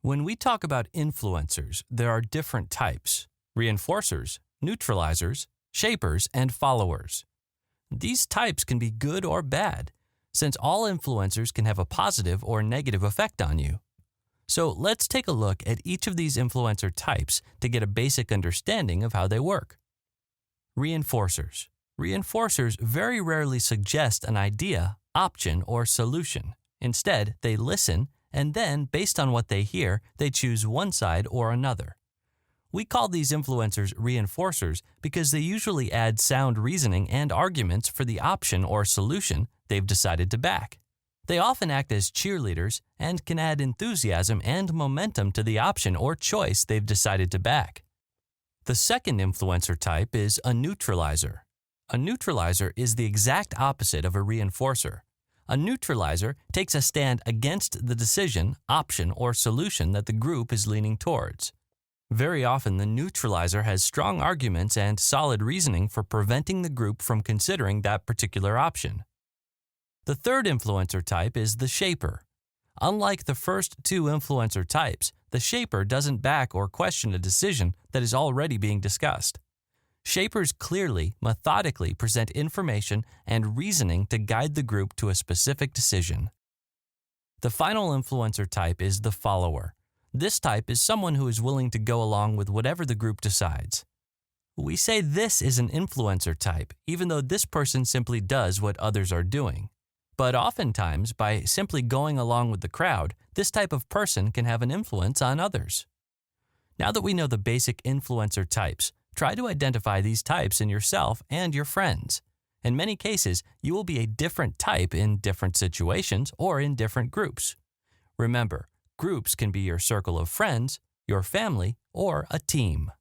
When we talk about influencers, there are different types: reinforcers, neutralizers, shapers, and followers. These types can be good or bad, since all influencers can have a positive or negative effect on you. So let's take a look at each of these influencer types to get a basic understanding of how they work. Reinforcers. Reinforcers very rarely suggest an idea, option, or solution. Instead, they listen, and then, based on what they hear, they choose one side or another. We call these influencers reinforcers because they usually add sound reasoning and arguments for the option or solution they've decided to back. They often act as cheerleaders and can add enthusiasm and momentum to the option or choice they've decided to back. The second influencer type is a neutralizer. A neutralizer is the exact opposite of a reinforcer. A neutralizer takes a stand against the decision, option, or solution that the group is leaning towards. Very often, the neutralizer has strong arguments and solid reasoning for preventing the group from considering that particular option. The third influencer type is the shaper. Unlike the first two influencer types, the shaper doesn't back or question a decision that is already being discussed. Shapers clearly, methodically present information and reasoning to guide the group to a specific decision. The final influencer type is the follower. This type is someone who is willing to go along with whatever the group decides. We say this is an influencer type, even though this person simply does what others are doing. But oftentimes, by simply going along with the crowd, this type of person can have an influence on others. Now that we know the basic influencer types, try to identify these types in yourself and your friends. In many cases, you will be a different type in different situations or in different groups. Remember, groups can be your circle of friends, your family, or a team.